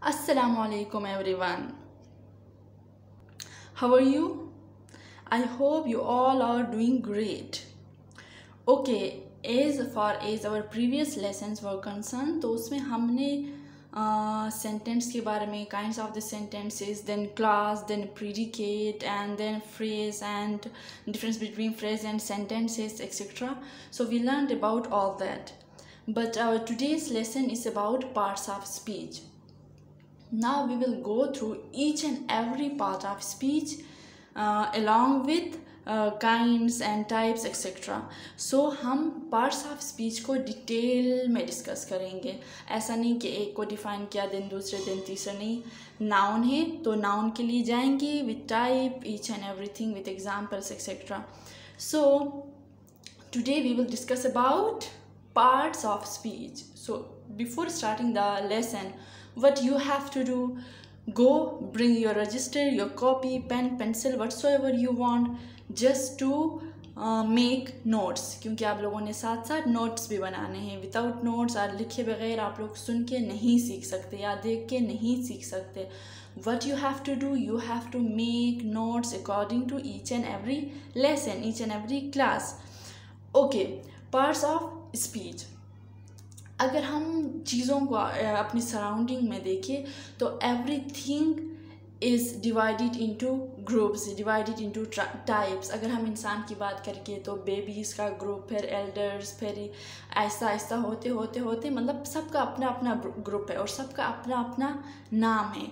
Assalamu alaikum everyone. How are you? I hope you all are doing great. Okay, as far as our previous lessons were concerned, तो उसमें हमने sentence के बारे में, kinds of the sentences, then class, then predicate, and then phrase, and difference between phrase and sentences, etc. So we learned about all that. But our today's lesson is about parts of speech. Now we will go through each and every part of speech along with kinds and types etc. So हम parts of speech को detail में discuss करेंगे. ऐसा नहीं कि एक को define किया दिन दूसरे दिन तीसरे नहीं. नाउन है तो नाउन के लिए जाएंगे with type, each and everything with examples etc. So today we will discuss about parts of speech. So before starting the lesson, what you have to do, go bring your register, your copy, pen, pencil, whatsoever you want, just to make notes, क्योंकि आप लोगों ने साथ साथ notes भी बनाने हैं. Without notes और लिखे बगैर आप लोग सुन के नहीं सीख सकते या देख के नहीं सीख सकते. What you have to do, you have to make notes according to each and every lesson, each and every class. Okay, parts of speech. अगर हम चीज़ों को अपनी सराउंडिंग में देखें तो everything is divided into groups, divided into types. अगर हम इंसान की बात करके तो बेबीज़ का ग्रुप, फिर एल्डर्स, फिर ऐसा ऐसा होते होते होते मतलब सबका अपना अपना ग्रुप है और सबका अपना अपना नाम है.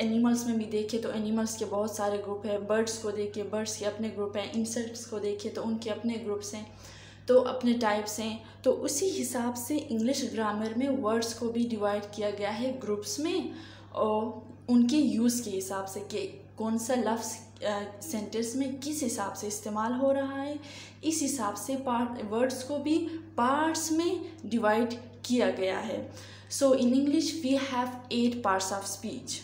एनिमल्स में भी देखें तो एनिमल्स के बहुत सारे ग्रुप हैं. बर्ड्स को देखें, बर्ड्स के अपने ग्रुप हैं. इंसेक्ट्स को देखें तो उनके अपने ग्रुप्स हैं, तो अपने टाइप्स हैं. तो उसी हिसाब से इंग्लिश ग्रामर में वर्ड्स को भी डिवाइड किया गया है ग्रुप्स में और उनके यूज़ के हिसाब से कि कौन सा लफ्ज़ सेंटेंस में किस हिसाब से इस्तेमाल हो रहा है. इस हिसाब से वर्ड्स को भी पार्ट्स में डिवाइड किया गया है. So in English we have 8 parts of speech.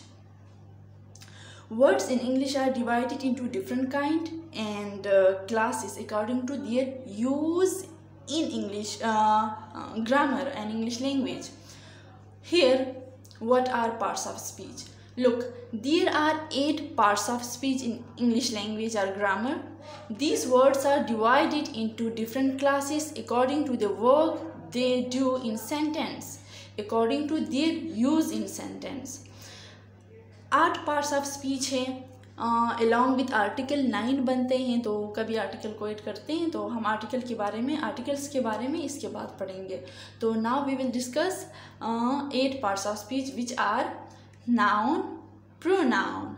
Words in English are divided into different kind and classes according to their use in English grammar and English language. Here, what are parts of speech? Look, there are 8 parts of speech in English language or grammar. These words are divided into different classes according to the work they do in sentence, according to their use in sentence. 8 parts of speech हैं. Along with article 9 बनते हैं. तो कभी article को add करते हैं तो हम आर्टिकल के बारे में, आर्टिकल्स के बारे में इसके बाद पढ़ेंगे. तो now we will discuss 8 parts of speech which are noun, pronoun,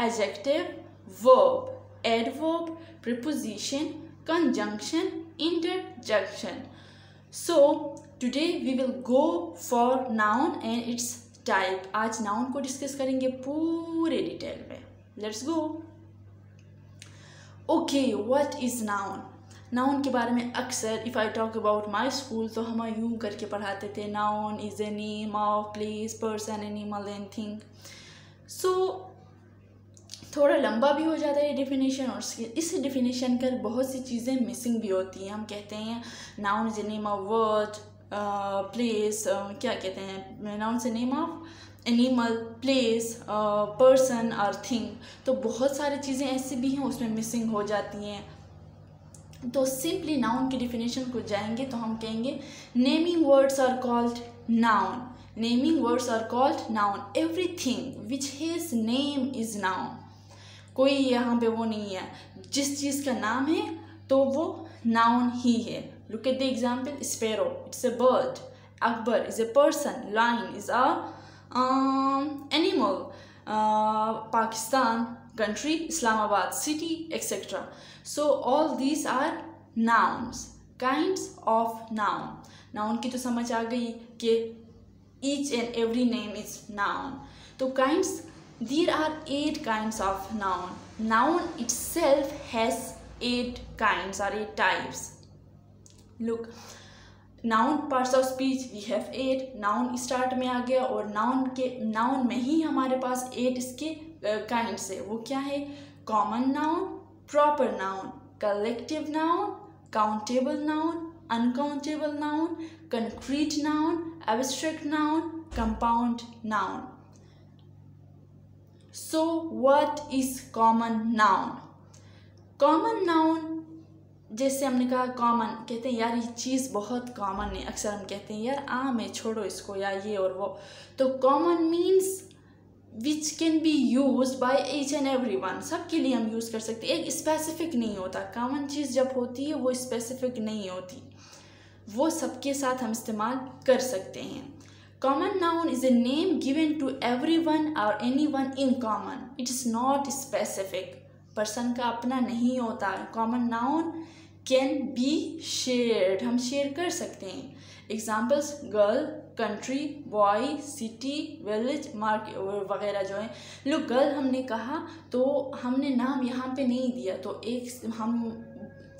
adjective, verb, adverb, preposition, conjunction, interjection. So today we will go for noun and its type. आज नाउन को डिस्कस करेंगे पूरे डिटेल में. Let's go. Okay, what is noun. Noun के बारे में अक्सर if I talk about my school तो हम यूँ करके पढ़ाते थे. Noun is a name of place, person, animal and thing. So थोड़ा लंबा भी हो जाता है ये डेफिनेशन और इस डेफिनेशन कर बहुत सी चीज़ें मिसिंग भी होती हैं. हम कहते हैं noun is a name of word, place, क्या कहते हैं, नाउन से name of animal, place, person और थिंग. तो बहुत सारी चीज़ें ऐसी भी हैं उसमें मिसिंग हो जाती हैं. तो सिंपली नाउन की डिफिनेशन को जाएंगे तो हम कहेंगे naming words are called noun. Naming words are called noun. Everything which his name is noun. कोई यहाँ पे वो नहीं है, जिस चीज़ का नाम है तो वो नाउन ही है. Look at the example. Sparrow, it's a bird. Akbar is a person. Lion is a animal. Pakistan, country. Islamabad, city, etc. So all these are nouns. Kinds of noun. Noun की तो समझ आ गई कि each and every name is noun. तो kinds, there are 8 kinds of noun. Noun itself has 8 kinds or 8 types. Look, noun parts of speech we have 8. Noun start में आ गया और noun में ही हमारे पास 8 इसके काइंड्स है. वो क्या है? Common noun, proper noun, collective noun, countable noun, uncountable noun, concrete noun, abstract noun, compound noun. So what is common noun? Common noun, जैसे हमने कहा कॉमन, कहते हैं यार ये चीज़ बहुत कॉमन है, अक्सर हम कहते हैं यार आम है छोड़ो इसको, या ये और वो। तो common means which can be use by each and every one, सबके लिए हम यूज़ कर सकते हैं। एक स्पेसिफिक नहीं होता, कॉमन चीज़ जब होती है वो स्पेसिफिक नहीं होती, वो सबके साथ हम इस्तेमाल कर सकते हैं। Common noun is a name given to every one और any one in common, it is not specific, person का अपना नहीं होता। Common noun can be shared, हम शेयर कर सकते हैं। Examples girl, country, boy, city, village, market वगैरह जो है। लोग गर्ल हमने कहा तो हमने नाम यहाँ पे नहीं दिया, तो एक हम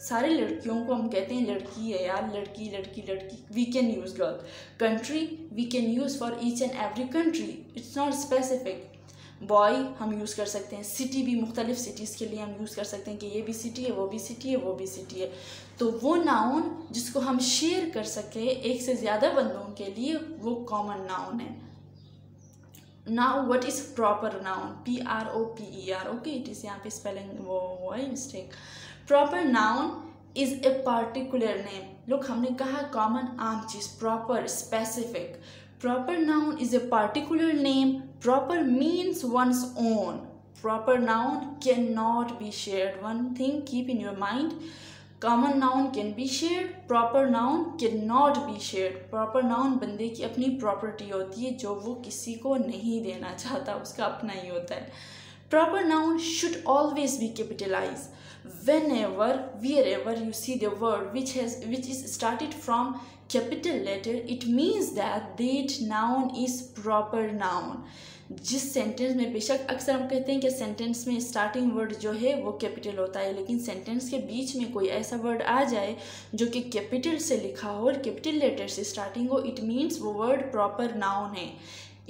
सारे लड़कियों को हम कहते हैं लड़की है यार, लड़की लड़की लड़की, we can use girl. Country we can use for each and every country, it's not specific. Boy हम यूज़ कर सकते हैं, सिटी भी मुख्तलिफ सिटीज़ के लिए हम यूज़ कर सकते हैं कि ये भी सिटी है, वो भी सिटी है, वो भी सिटी है। तो वो नाउन जिसको हम शेयर कर सके एक से ज़्यादा बंदों के लिए, वो कॉमन नाउन है। Now what is proper noun? PROPER, okay, it is यहाँ पे स्पेलिंग वो है mistake. Proper noun is a particular name. लोग हमने कहा कॉमन आम चीज़, proper specific. Proper noun is a particular name. Proper means one's own. Proper noun cannot be shared. One thing keep in your mind. Common noun can be shared. Proper noun cannot be shared. Proper noun बंदे की अपनी property होती है जो वो किसी को नहीं देना चाहता, उसका अपना ही होता है। Proper noun should always be capitalized. Whenever, wherever you see the word which is started from capital letter, it means that noun is proper noun. जिस सेंटेंस में, बेशक अक्सर हम कहते हैं कि सेंटेंस में स्टार्टिंग वर्ड जो है वो कैपिटल होता है, लेकिन सेंटेंस के बीच में कोई ऐसा वर्ड आ जाए जो कि कैपिटल से लिखा हो और कैपिटल लेटर से स्टार्टिंग हो, इट मीन्स वो वर्ड प्रॉपर नाउन है।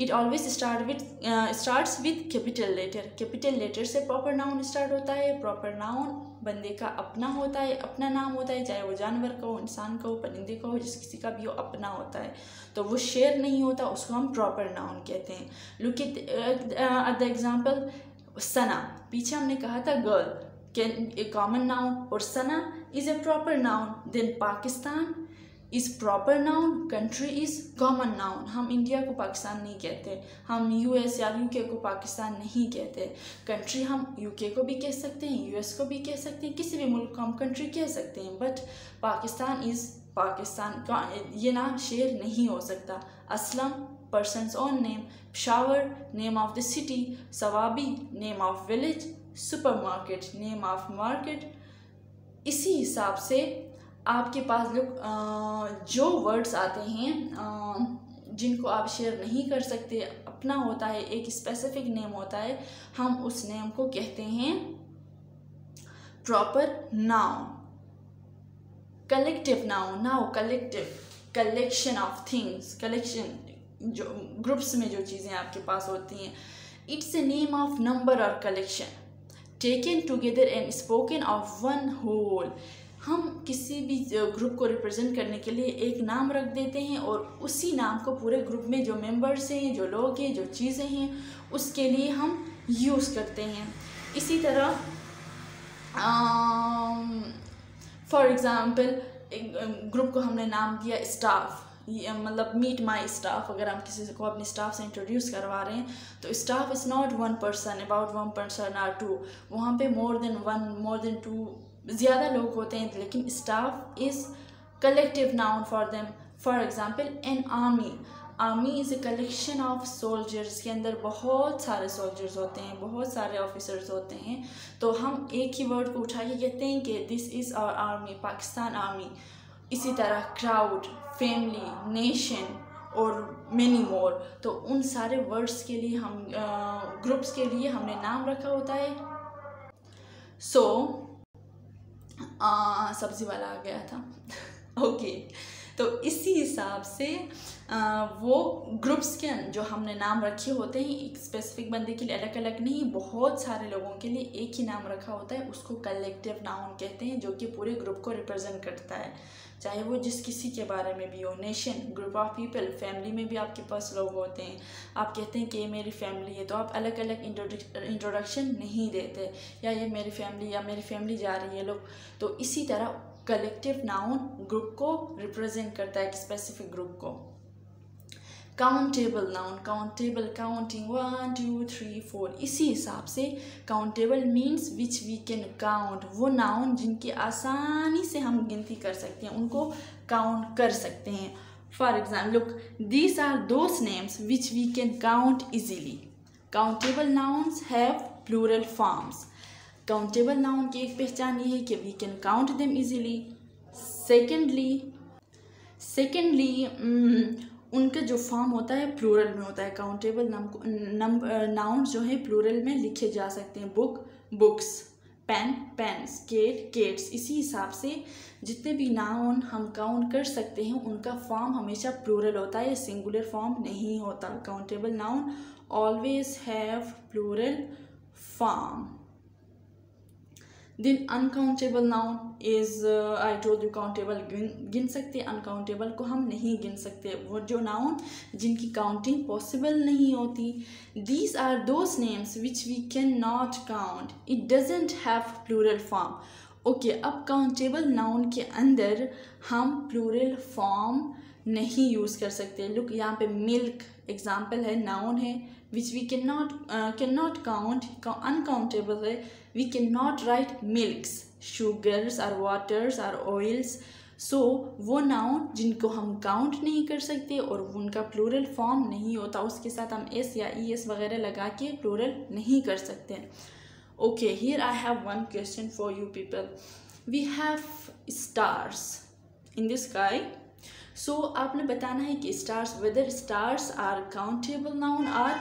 It always starts with capital letter. Capital letter से प्रॉपर नाउन स्टार्ट होता है। प्रॉपर नाउन बंदे का अपना होता है, अपना नाम होता है, चाहे वो जानवर का हो, इंसान का हो, परिंदे का हो, जिस किसी का भी हो, अपना होता है, तो वो शेयर नहीं होता, उसको हम प्रॉपर नाउन कहते हैं। Look at the example Sana, पीछे हमने कहा था girl can a common noun और Sana is a proper noun. Then Pakistan is proper noun, country is common noun. हम इंडिया को पाकिस्तान नहीं कहते, हम US या UK को पाकिस्तान नहीं कहते। कंट्री हम UK को भी कह सकते हैं, US को भी कह सकते हैं, किसी भी मुल्क को हम कंट्री कह सकते हैं, बट पाकिस्तान इज़ पाकिस्तान का ये नाम शेयर नहीं हो सकता। Aslam person's own name, Peshawar name of the city, Swabi name of village, supermarket name of market. इसी हिसाब से आपके पास लोग जो वर्ड्स आते हैं जिनको आप शेयर नहीं कर सकते, अपना होता है, एक स्पेसिफिक नेम होता है, हम उस नेम को कहते हैं proper noun. Collective noun, now collective, collection of things, collection जो ग्रुप्स में जो चीज़ें आपके पास होती हैं। It's a name of number और collection taken together and spoken of one whole. हम किसी भी ग्रुप को रिप्रेजेंट करने के लिए एक नाम रख देते हैं और उसी नाम को पूरे ग्रुप में जो मेंबर्स हैं, जो लोग हैं, जो चीज़ें हैं, उसके लिए हम यूज़ करते हैं। इसी तरह फॉर एग्ज़ाम्पल एक ग्रुप को हमने नाम दिया स्टाफ, मतलब मीट माई स्टाफ। अगर हम किसी को अपने स्टाफ से इंट्रोड्यूस करवा रहे हैं तो staff is not one person, about one person और टू, वहाँ पे more than one, more than two, ज़्यादा लोग होते हैं, लेकिन staff is collective noun for them. For example an army, army is a collection of soldiers, के अंदर बहुत सारे सोल्जर्स होते हैं, बहुत सारे ऑफिसर्स होते हैं, तो हम एक ही वर्ड को उठा के कहते हैं कि this is our army, Pakistan army. इसी तरह क्राउड, फैमिली, नेशन और मैनी मोर, तो उन सारे वर्ड्स के लिए हम ग्रुप्स के लिए हमने नाम रखा होता है। सब्जी वाला आ गया था ओके तो इसी हिसाब से वो ग्रुप्स के जो हमने नाम रखे होते हैं एक स्पेसिफिक बंदे के लिए अलग अलग नहीं, बहुत सारे लोगों के लिए एक ही नाम रखा होता है, उसको कलेक्टिव नाउन कहते हैं, जो कि पूरे ग्रुप को रिप्रेजेंट करता है, चाहे वो जिस किसी के बारे में भी हो, nation, group of people, family में भी आपके पास लोग होते हैं, आप कहते हैं कि ये मेरी फैमिली है, तो आप अलग अलग इंट्रोडक्शन नहीं देते, या ये मेरी फैमिली, या मेरी फैमिली जा रही है लोग। तो इसी तरह कलेक्टिव नाउन ग्रुप को रिप्रेजेंट करता है, एक स्पेसिफिक ग्रुप को। काउंटेबल नाउन, काउंटेबल, काउंटिंग 1 2 3 4, इसी हिसाब से countable means which we can count, वो नाउन जिनकी आसानी से हम गिनती कर सकते हैं, उनको काउंट कर सकते हैं। For example, look, these are those names which we can count easily. Countable nouns have plural forms. Countable noun की एक पहचान ये है कि we can count them easily. Secondly उनका जो फॉर्म होता है प्लूरल में होता है। काउंटेबल नाउन जो है प्लूरल में लिखे जा सकते हैं। Book, books, pen, pens, cat, cats. इसी हिसाब से जितने भी नाउन हम काउंट कर सकते हैं उनका फॉर्म हमेशा प्लूरल होता है, सिंगुलर फॉर्म नहीं होता। Countable noun always have plural form. Then uncountable noun is, I told you, countable गिन सकते, अनकाउंटेबल को हम नहीं गिन सकते। वो जो नाउन जिनकी काउंटिंग पॉसिबल नहीं होती। These are those names which we can not count, it doesn't have plural form. Okay, अब काउंटेबल नाउन के अंदर हम प्लूरल फॉर्म नहीं यूज़ कर सकते। लुक, यहाँ पे मिल्क एग्जाम्पल है, नाउन है, which we can not count, uncountable है, we can not write milks, sugars और वाटर्स और ऑयल्स। सो वो नाउन जिनको हम काउंट नहीं कर सकते और उनका प्लूरल फॉर्म नहीं होता, उसके साथ हम एस या ई एस वगैरह लगा के प्लूरल नहीं कर सकते। Okay, here I have one question for you people. We have stars in the sky. So आपने बताना है कि stars, whether stars are countable noun और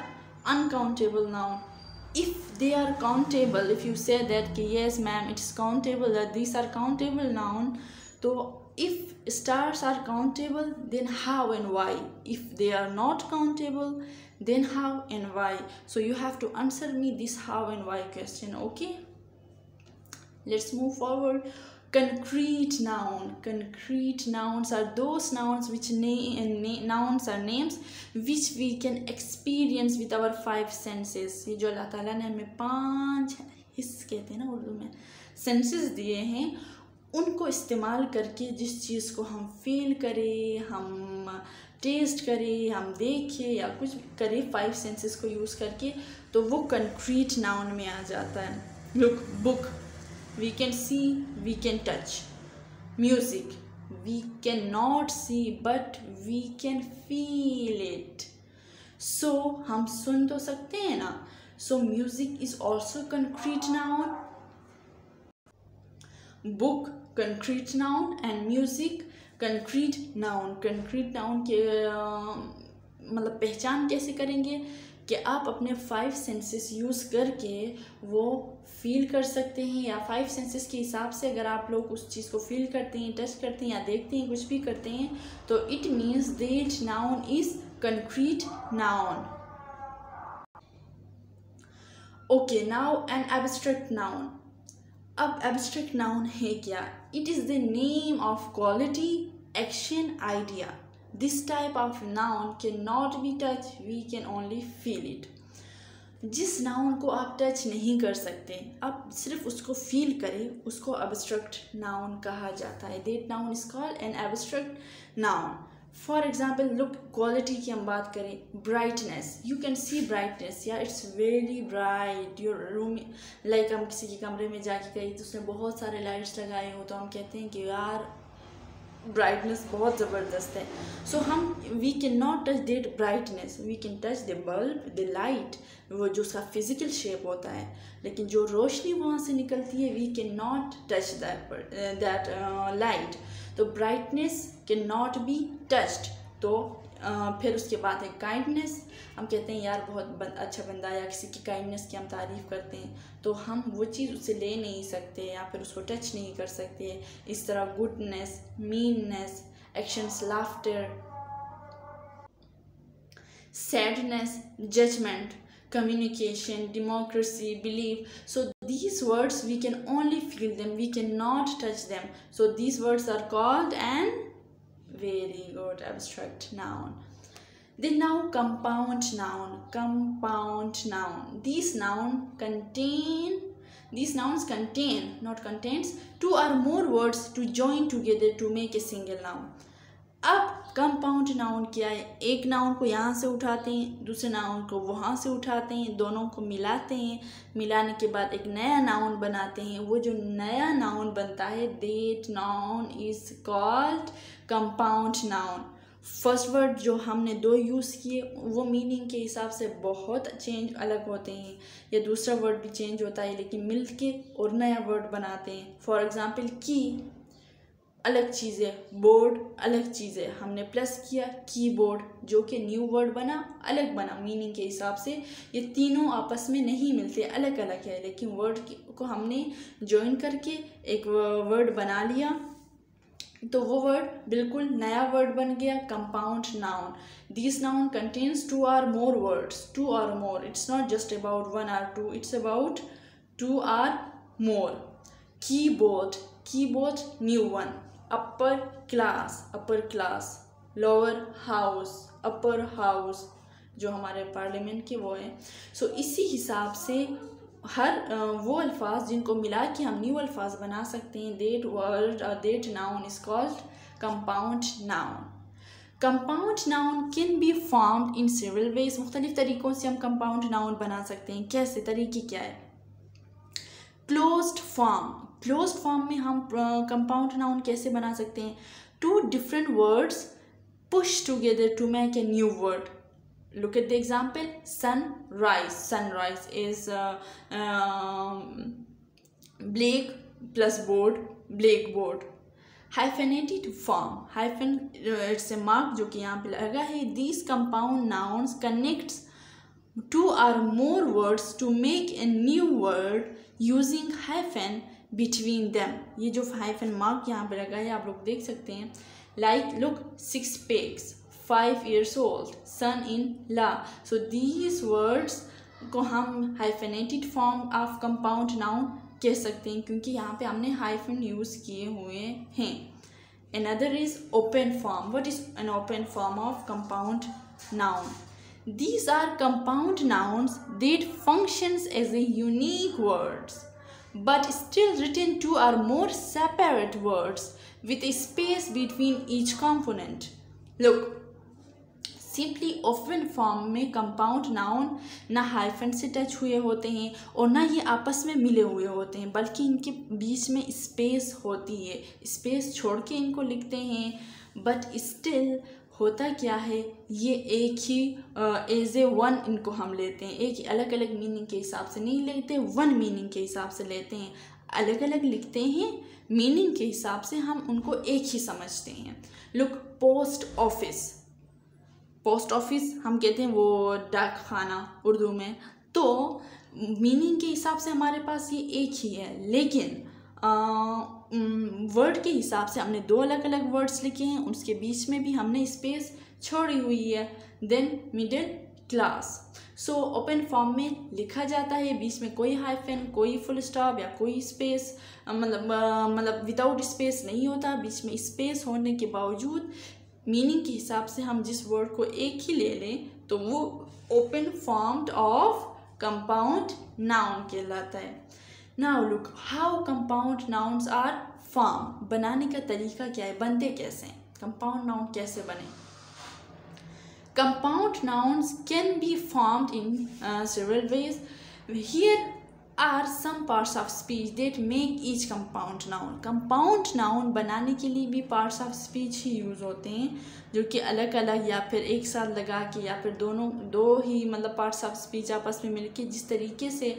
uncountable noun. If they are countable, if you say that कि yes ma'am it is countable, that these are countable noun, तो if stars are countable then how and why? If they are not countable then how and why? So you have to answer me this how and why question. Okay, let's move forward. Concrete noun. Concrete nouns are those nouns which nouns are names which we can experience with our 5 senses. ये जो अल्लाह ताला ने हमें 5 हिस्स कहते हैं ना उर्दू में, senses दिए हैं, उनको इस्तेमाल करके जिस चीज़ को हम फील करें, हम टेस्ट करें, हम देखें या कुछ करें 5 सेंसेस को यूज़ करके, तो वो कंक्रीट नाउन में आ जाता है। Look, book, we can see, we can touch. Music, we cannot see but we can feel it. So हम सुन तो सकते हैं ना, so music is also concrete noun. Book concrete noun and music concrete noun. Concrete noun के मतलब पहचान कैसे करेंगे कि आप अपने 5 सेंसेस यूज़ करके वो फील कर सकते हैं, या 5 सेंसेस के हिसाब से अगर आप लोग उस चीज़ को फील करते हैं, टच करते हैं या देखते हैं, कुछ भी करते हैं, तो it means that noun is concrete noun. Okay, now an abstract noun. अब एब्स्ट्रैक्ट नाउन है क्या? It is the name of quality, action, idea. This type of noun cannot be touched, we can only feel it. जिस noun को आप touch नहीं कर सकते, आप सिर्फ उसको फील करें, उसको एब्स्ट्रैक्ट नाउन कहा जाता है। That noun is called an abstract noun. For example, look, quality की हम बात करें, brightness, you can see brightness, या it's very bright. Your room, like हम किसी के कमरे में जाके गए तो उसने बहुत सारे लाइट्स लगाए हो, तो हम कहते हैं कि यार ब्राइटनेस बहुत ज़बरदस्त है। सो हम we can not touch that brightness, we can touch the bulb, the light, वो जो उसका फिजिकल शेप होता है, लेकिन जो रोशनी वहाँ से निकलती है, we can not touch that light. तो brightness can not be touched. तो फिर उसके बाद है काइंडनेस। हम कहते हैं यार बहुत अच्छा बंदा, या किसी की काइंडनेस की हम तारीफ़ करते हैं, तो हम वो चीज़ उससे ले नहीं सकते या फिर उसको टच नहीं कर सकते। इस तरह goodness, meanness, actions, laughter, sadness, judgment, communication, democracy, belief. So these words we can only feel them, we cannot touch them. So these words are called an very good abstract noun. Then now compound noun. Compound noun. These nouns contain, not contains, two or more words to join together to make a single noun. अब compound noun क्या है? एक noun को यहाँ से उठाते हैं, दूसरे नाउन को वहाँ से उठाते हैं, दोनों को मिलाते हैं, मिलाने के बाद एक नया नाउन बनाते हैं. वो जो नया नाउन बनता है, that noun is called compound noun. First word जो हमने दो यूज़ किए वो मीनिंग के हिसाब से बहुत चेंज अलग होते हैं, या दूसरा वर्ड भी चेंज होता है, लेकिन मिल के और नया वर्ड बनाते हैं. फॉर एग्ज़ाम्पल की अलग चीज़ है, बोर्ड अलग चीज़ है, हमने प्लस किया कीबोर्ड, जो कि न्यू वर्ड बना, अलग बना मीनिंग के हिसाब से. ये तीनों आपस में नहीं मिलते, अलग अलग है, लेकिन वर्ड को हमने जॉइन करके एक वर्ड बना लिया तो वो वर्ड बिल्कुल नया वर्ड बन गया, compound noun. This noun contains two or more words, two or more. It's not just about one or two, it's about two or more. Keyboard, keyboard new one. Upper class, lower house, upper house जो हमारे parliament के वो है. सो इसी हिसाब से हर वो अल्फाज जिनको मिला के हम न्यू अल्फाज बना सकते हैं. दैट वर्ड और that noun is called compound noun. Compound noun can be formed in several veg. मुख्तलिफ तरीक़ों से हम कंपाउंड नाउन बना सकते हैं. कैसे? तरीके क्या है? क्लोज्ड फॉर्म में हम कंपाउंड नाउन कैसे बना सकते हैं? Two different words push together to make a new word. Look at the example. Sunrise is black plus board, blackboard. Hyphenated form. Hyphen it's a mark जो कि यहाँ पे लगा है. These compound nouns connects two or more words to make a new word using hyphen between them. ये जो hyphen mark यहाँ पे लगा है आप लोग देख सकते हैं. Like look, 6 pigs, 5 years old, son-in-law. So these words को हम hyphenated form of compound noun कह सकते हैं क्योंकि यहाँ पे हमने hyphen यूज़ किए हुए हैं. Another is open form. What is an open form of compound noun? These are compound nouns that functions as a unique words, but still written two or more separate words with a space between each component. Look, simply open form में compound noun ना hyphen से touch हुए होते हैं और ना ये आपस में मिले हुए होते हैं, बल्कि इनके बीच में स्पेस होती है. स्पेस छोड़ के इनको लिखते हैं, बट स्टिल होता क्या है, ये एक ही एज ए वन इनको हम लेते हैं. एक ही अलग अलग मीनिंग के हिसाब से नहीं लेते, वन मीनिंग के हिसाब से लेते हैं. अलग अलग लिखते हैं, मीनिंग के हिसाब से हम उनको एक ही समझते हैं. लुक, पोस्ट ऑफिस हम कहते हैं वो डाक खाना उर्दू में, तो मीनिंग के हिसाब से हमारे पास ये एक ही है, लेकिन वर्ड के हिसाब से हमने दो अलग अलग वर्ड्स लिखे हैं, उसके बीच में भी हमने स्पेस छोड़ी हुई है. Then middle class. So open form में लिखा जाता है, बीच में कोई हाइफन, कोई फुल स्टॉप या कोई स्पेस, मतलब विदाउट स्पेस नहीं होता. बीच में स्पेस होने के बावजूद मीनिंग के हिसाब से हम जिस वर्ड को एक ही ले लें तो वो open formed of compound noun कहलाता है. Now look how compound nouns are form. बनाने का तरीका क्या है, बनते कैसे हैं, कंपाउंड नाउन कैसे बने? Compound nouns can be formed in several ways. Here are some parts of speech that make each compound noun. Compound noun बनाने के लिए भी पार्ट्स ऑफ स्पीच ही यूज़ होते हैं, जो कि अलग अलग या फिर एक साथ लगा के या फिर दो ही मतलब पार्ट्स ऑफ स्पीच आपस में मिलके जिस तरीके से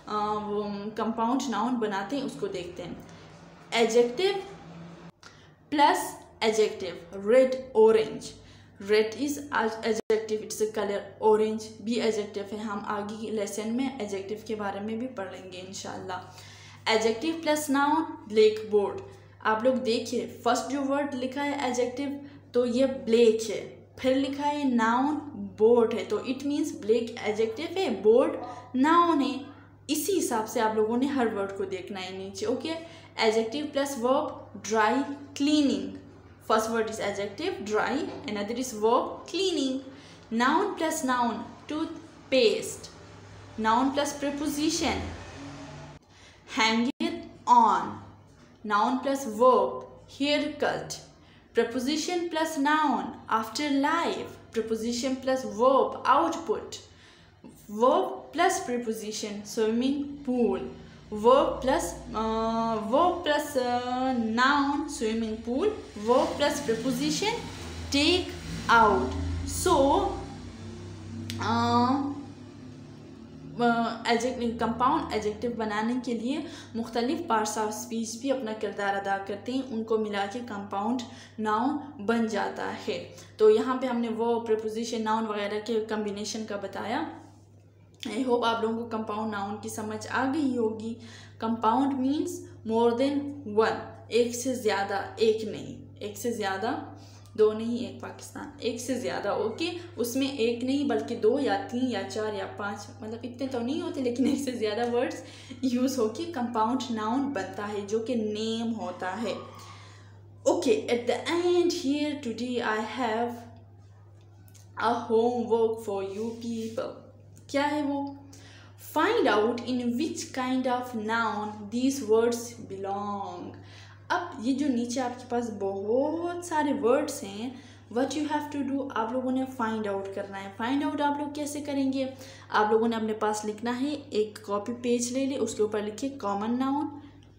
वो कंपाउंड नाउन बनाते हैं उसको देखते हैं. Adjective plus adjective. Red, orange. Red is adjective, it's a colour. Orange भी एडजेक्टिव है. हम आगे की लेसन में एडजेक्टिव के बारे में भी पढ़ लेंगे इंशाल्लाह. Adjective plus noun, black board. आप लोग देखिए फर्स्ट जो वर्ड लिखा है एडजेक्टिव तो ये ब्लैक है। फिर लिखा है नाउन बोर्ड है, तो इट मीन्स ब्लैक एडजेक्टिव है, बोर्ड नाउन है। इसी हिसाब से आप लोगों ने हर वर्ड को देखना है नीचे। Okay, adjective plus verb dry cleaning. First word is adjective dry, another is verb cleaning. Noun plus noun toothpaste. Noun plus preposition hanger on. Noun plus verb haircut. Preposition plus noun afterlife. Preposition plus verb output. Verb plus preposition swimming pool. Verb plus noun swimming pool. Verb plus preposition take out. So compound adjective बनाने के लिए मुख्तलिफ parts of speech भी अपना किरदार अदा करते हैं, उनको मिला के कंपाउंड नाउन बन जाता है। तो यहाँ पे हमने वो प्रीपोजिशन नाउन वगैरह के कम्बिनेशन का बताया। आई होप आप लोगों को कंपाउंड नाउन की समझ आ गई होगी। Compound means more than one, एक से ज़्यादा, एक नहीं, एक से ज़्यादा, दो नहीं, एक पाकिस्तान, एक से ज़्यादा। ओके, उसमें एक नहीं बल्कि दो या तीन या चार या पाँच, मतलब इतने तो नहीं होते, लेकिन एक से ज़्यादा वर्ड्स यूज़ होके कंपाउंड नाउन बनता है जो कि नेम होता है। Okay, at the end here today I have a homework for you people. क्या है वो? Find out in which kind of noun these words belong. अब ये जो नीचे आपके पास बहुत सारे वर्ड्स हैं, what you have to do, आप लोगों ने फाइंड आउट करना है। फाइंड आउट आप लोग कैसे करेंगे? आप लोगों ने अपने पास लिखना है, एक कॉपी पेज ले ले, उसके ऊपर लिखिए कॉमन नाउन,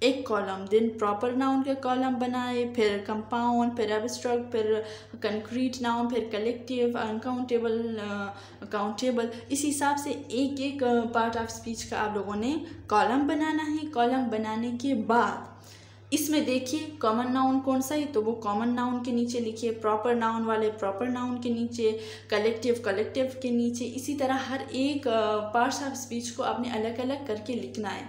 एक कॉलम, देन प्रॉपर नाउन का कॉलम बनाए, फिर कंपाउंड, फिर एब्स्ट्रैक्ट, फिर कंक्रीट नाउन, फिर कलेक्टिव, अनकाउंटेबल, काउंटेबल। इस हिसाब से एक एक पार्ट ऑफ स्पीच का आप लोगों ने कॉलम बनाना है। कॉलम बनाने के बाद इसमें देखिए कॉमन नाउन कौन सा है, तो वो कॉमन नाउन के नीचे लिखिए, प्रॉपर नाउन वाले प्रॉपर नाउन के नीचे, कलेक्टिव कलेक्टिव के नीचे। इसी तरह हर एक पार्ट्स ऑफ स्पीच को आपने अलग अलग करके लिखना है।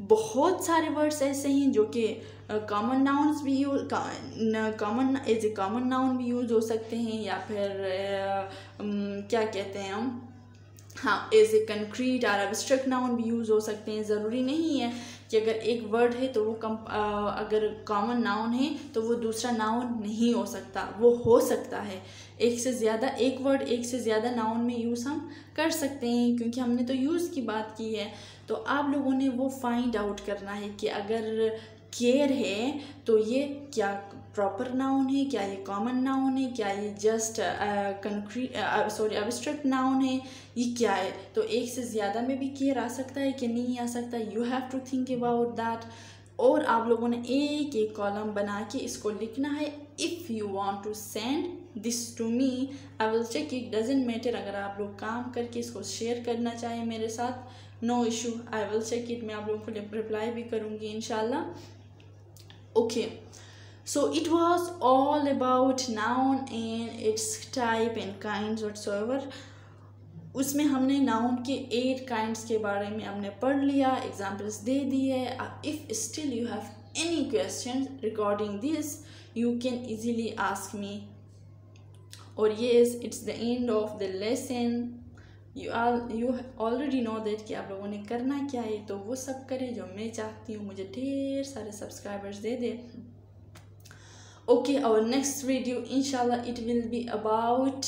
बहुत सारे वर्ड्स ऐसे हैं जो कि कॉमन नाउन्स भी use, common as a common noun भी यूज़ हो सकते हैं, या फिर क्या कहते हैं हम, हाँ, एज ए कंक्रीट और एब्स्ट्रैक्ट नाउन भी यूज़ हो सकते हैं। ज़रूरी नहीं है कि अगर एक वर्ड है तो वो अगर कॉमन नाउन है तो वो दूसरा नाउन नहीं हो सकता, वो हो सकता है। एक से ज़्यादा, एक वर्ड एक से ज़्यादा नाउन में यूज़ हम कर सकते हैं, क्योंकि हमने तो यूज़ की बात की है। तो आप लोगों ने वो फाइंड आउट करना है कि अगर केयर है तो ये क्या प्रॉपर नाउन है, क्या ये कॉमन नाउन है, क्या ये जस्ट एब्स्ट्रैक्ट नाउन है, ये क्या है। तो एक से ज़्यादा में भी केयर आ सकता है कि नहीं आ सकता, you have to think about that. और आप लोगों ने एक एक कॉलम बना के इसको लिखना है। If you want to send this to me, I will check it, doesn't matter. अगर आप लोग काम करके इसको शेयर करना चाहें मेरे साथ, no issue, I will check it, मैं आप लोगों को रिप्लाई भी करूँगी इंशाल्लाह। Okay, so it was all about noun and its type and kinds whatsoever। उसमें हमने नाउन के 8 काइंड्स के बारे में हमने पढ़ लिया, एग्जाम्पल्स दे दिए। If still you have any question regarding this, you can easily ask me. और ये it's the end of the lesson. You already know that कि आप लोगों ने करना क्या है, तो वो सब करें जो मैं चाहती हूँ, मुझे ढेर सारे subscribers they they. Okay, our next video inshallah it will be about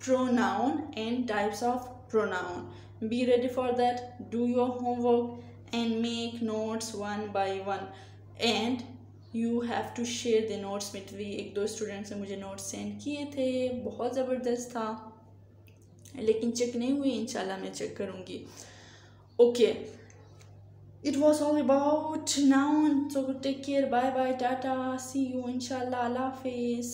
pronoun and types of pronoun. Be ready for that, do your homework and make notes one by one, and you have to share the notes with me। एक दो students ने मुझे notes send किए थे, बहुत ज़बरदस्त था, लेकिन चेक नहीं हुई, इंशाल्लाह मैं चेक करूँगी। Okay, it was all about noun, so take care, bye bye, tata, see you inshallah, Allah Hafiz।